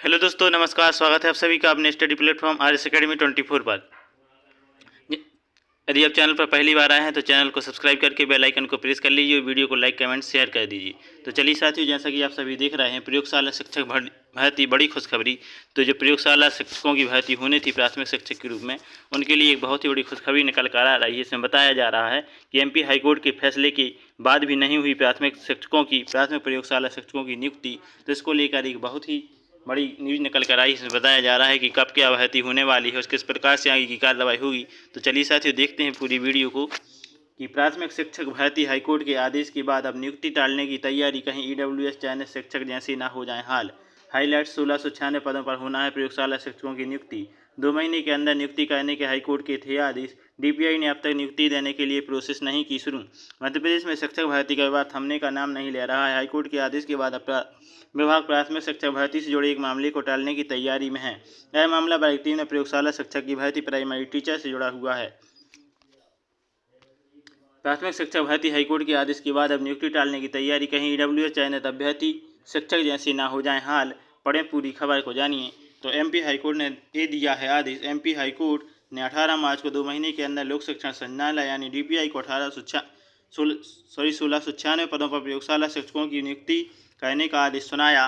Hello दोस्तों, नमस्कार। स्वागत है आप सभी का अपने स्टडी प्लेटफॉर्म आरएस एकेडमी 24 पर। यदि आप चैनल पर पहली बार आए हैं तो चैनल को सब्सक्राइब करके बेल आइकन को प्रेस कर लीजिए और वीडियो को लाइक कमेंट शेयर कर दीजिए। तो चलिए साथियों, जैसा कि आप सभी देख रहे हैं, प्रयोगशाला शिक्षक भर्ती बड़ी खुशखबरी। तो जो प्रयोगशाला शिक्षकों की भर्ती होनी थी प्राथमिक शिक्षक के रूप में, उनके लिए एक बहुत ही बड़ी खुशखबरी निकल कर आ रही है। इसमें बताया जा रहा है कि एमपी हाईकोर्ट के फैसले के बाद भी नहीं हुई प्राथमिक प्रयोगशाला शिक्षकों की नियुक्ति। तो इसको लेकर एक बहुत ही बड़ी न्यूज़ निकल कर आई। इसमें बताया जा रहा है कि कब क्या भर्ती होने वाली है, किस प्रकार से आगे की कार्रवाई होगी। तो चलिए साथियों, देखते हैं पूरी वीडियो को कि प्राथमिक शिक्षक भर्ती हाईकोर्ट के आदेश के बाद अब नियुक्ति टालने की तैयारी, कहीं ईडब्ल्यूएस चयनित शिक्षक जैसे ना हो जाए हाल। हाईलाइट 1696 पदों पर होना है प्रयोगशाला शिक्षकों की नियुक्ति। 2 महीने के अंदर नियुक्ति करने के हाईकोर्ट के थे आदेश। डीपीआई ने अब तक नियुक्ति देने के लिए प्रोसेस नहीं की शुरू। मध्य प्रदेश में शिक्षक भर्ती का विवाद थमने का नाम नहीं ले रहा है। हाईकोर्ट के आदेश के बाद अब विभाग प्राथमिक शिक्षक भर्ती से जुड़े एक मामले को टालने की तैयारी में है। यह मामला भारतीय में प्रयोगशाला शिक्षक की भर्ती प्राइमरी टीचर से जुड़ा हुआ है। प्राथमिक शिक्षक भर्ती हाईकोर्ट के आदेश के बाद अब नियुक्ति टालने की तैयारी, कहीं ईडब्ल्यूएस चयनित अभ्यर्थी शिक्षक जैसे ना हो जाए हाल। पढ़ें पूरी खबर को जानिए। तो एमपी हाईकोर्ट ने दे दिया है आदेश। एमपी हाईकोर्ट ने 18 मार्च को 2 महीने के अंदर लोक शिक्षण संचालनालय यानी डीपीआई को 1696 पदों पर प्रयोगशाला शिक्षकों की नियुक्ति करने का आदेश सुनाया।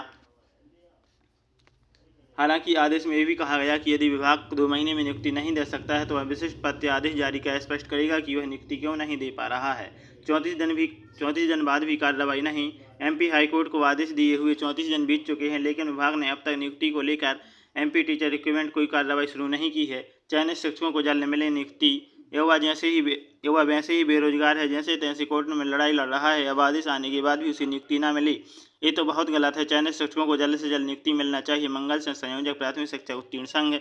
हालांकि आदेश में यह भी कहा गया कि यदि विभाग 2 महीने में नियुक्ति नहीं दे सकता है तो वह विशिष्ट पत्र आदेश जारी कर स्पष्ट करेगा कि वह नियुक्ति क्यों नहीं दे पा रहा है। 34 दिन बाद भी कार्रवाई नहीं। एमपी हाईकोर्ट को आदेश दिए हुए 34 दिन बीत चुके हैं, लेकिन विभाग ने अब तक नियुक्ति को लेकर एमपी टीचर रिक्रूटमेंट कोई कार्रवाई शुरू नहीं की है। चयनित शिक्षकों को जल्द मिले नियुक्ति। युवा वैसे ही बेरोजगार है जैसे तैसे कोर्ट में लड़ाई लड़ रहा है। अब आदेश आने के बाद भी उसे नियुक्ति ना मिली, ये तो बहुत गलत है। चयनित शिक्षकों को जल्द से जल्द नियुक्ति मिलना चाहिए। मंगल से संयोजक प्राथमिक शिक्षक उत्तीर्ण संघ।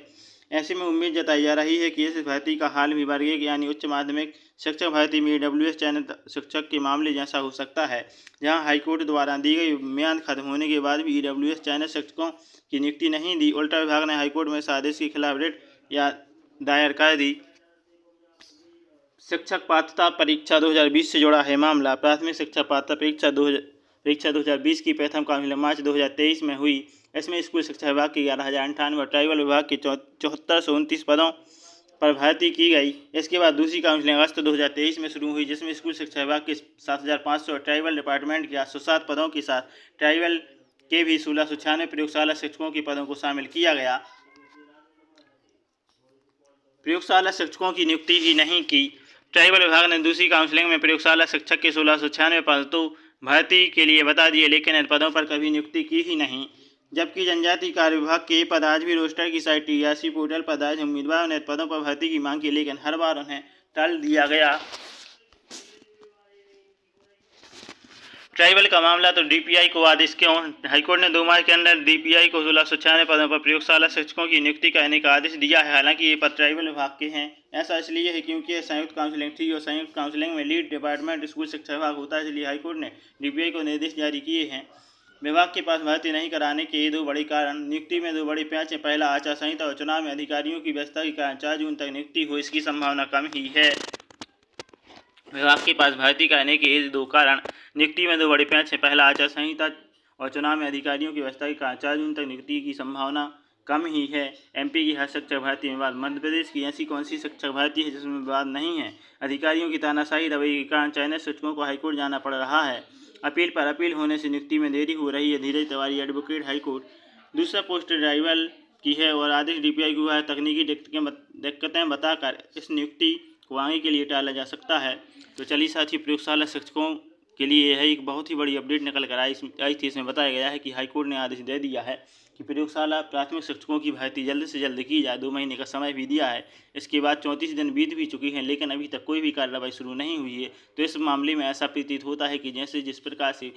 ऐसे में उम्मीद जताई जा रही है कि इस भर्ती का हाल भी वर्ग यानी उच्च माध्यमिक शिक्षक भर्ती में ईडब्ल्यूएस चयनित शिक्षक के मामले जैसा हो सकता है, जहां हाईकोर्ट द्वारा दी गई म्याद खत्म होने के बाद भी ईडब्ल्यूएस चयनित शिक्षकों की नियुक्ति नहीं दी। उल्टा विभाग ने हाईकोर्ट में इस आदेश के खिलाफ रिट दायर कर दी। शिक्षक पात्रता परीक्षा 2020 से जुड़ा है मामला। प्राथमिक शिक्षक पात्रता परीक्षा 2020 की प्रथम काउंसिलिंग मार्च 2023 में हुई। इसमें स्कूल शिक्षा विभाग के 11,098 और ट्राइबल विभाग के 7429 पदों पर भर्ती की गई। इसके बाद दूसरी काउंसिलिंग अगस्त 2023 में शुरू हुई, जिसमें स्कूल शिक्षा विभाग के 7,500 और ट्राइबल डिपार्टमेंट के 807 पदों के साथ ट्राइबल के भी 1696 प्रयोगशाला शिक्षकों के पदों को शामिल किया गया। प्रयोगशाला शिक्षकों की नियुक्ति ही नहीं की। ट्राइबल विभाग ने दूसरी काउंसिलिंग में प्रयोगशाला शिक्षक के 1696 पद तो भर्ती के लिए बता दिए, लेकिन इन पदों पर कभी नियुक्ति की ही नहीं। जबकि जनजाति कार्य विभाग के पद आज भी रोस्टर की साइट टीआरसी पोर्टल पर आज उम्मीदवारों ने पदों पर भर्ती की मांग की, लेकिन हर बार उन्हें टाल दिया गया। ट्राइबल का मामला तो डीपीआई को आदेश क्यों? हाईकोर्ट ने 2 मार्च के अंदर डीपीआई को 1696 पदों पर प्रयोगशाला शिक्षकों की नियुक्ति करने का आदेश दिया है। हालांकि ये पद ट्राइबल विभाग के हैं। ऐसा इसलिए है क्योंकि यह संयुक्त काउंसिलिंग थी और संयुक्त काउंसिलिंग में लीड डिपार्टमेंट स्कूल शिक्षा विभाग होता है, इसलिए हाईकोर्ट ने डीपीआई को निर्देश जारी किए हैं। विभाग के पास भर्ती नहीं कराने के 2 बड़े कारण। नियुक्ति में 2 बड़े पैच हैं। पहला, आचार संहिता और चुनाव में अधिकारियों की व्यवस्था के कारण 4 जून तक नियुक्ति हो, इसकी संभावना कम ही है। विभाग के पास भर्ती करने के 2 कारण। नियुक्ति में 2 बड़े पैच हैं। पहला, आचार संहिता और चुनाव में अधिकारियों की व्यवस्था के कारण 4 जून तक नियुक्ति की संभावना कम ही है। एमपी की हर शिक्षक भर्ती में विवाद। मध्य प्रदेश की ऐसी कौन सी शिक्षक भर्ती है जिसमें विवाद नहीं है? अधिकारियों की तानाशाही रवैये के कारण चयनित शिक्षकों को हाईकोर्ट जाना पड़ रहा है। अपील पर अपील होने से नियुक्ति में देरी हो रही है। धीरज तिवारी, एडवोकेट, हाईकोर्ट। दूसरा पोस्ट ट्राइबल की है और आदेश डीपीआई को है। तकनीकी दिक्कतें बताकर इस नियुक्ति को आगे के लिए टाला जा सकता है। तो चलिए साथी, प्रयोगशाला शिक्षकों के लिए यह एक बहुत ही बड़ी अपडेट निकल कर आई थी। इसमें बताया गया है कि हाईकोर्ट ने आदेश दे दिया है कि प्रयोगशाला प्राथमिक शिक्षकों की भर्ती जल्द से जल्द की जाए। 2 महीने का समय भी दिया है। इसके बाद 34 दिन बीत भी चुके हैं, लेकिन अभी तक कोई भी कार्रवाई शुरू नहीं हुई है। तो इस मामले में ऐसा प्रतीत होता है कि जिस प्रकार से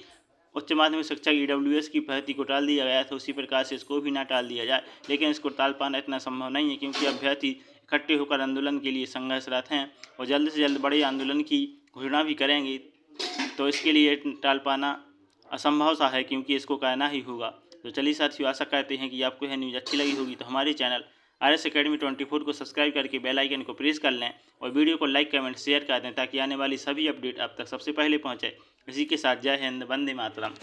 उच्च माध्यमिक शिक्षक ईडब्ल्यूएस की भर्ती को टाल दिया गया था, उसी प्रकार से इसको भी ना टाल दिया जाए। लेकिन इसको टाल पाना इतना संभव नहीं है, क्योंकि अभ्यर्थी इकट्ठे होकर आंदोलन के लिए संघर्षरत हैं और जल्द से जल्द बड़े आंदोलन की घोषणा भी करेंगे। तो इसके लिए टाल पाना असंभव सा है, क्योंकि इसको करना ही होगा। तो चलिए साथियों, आशा करते हैं कि आपको यह न्यूज़ अच्छी लगी होगी। तो हमारे चैनल आरएस एकेडमी 24 को सब्सक्राइब करके बेल आइकन को प्रेस कर लें और वीडियो को लाइक कमेंट शेयर कर दें, ताकि आने वाली सभी अपडेट आप तक सबसे पहले पहुँचे। इसी के साथ जय हिंद, वंदे मातरम।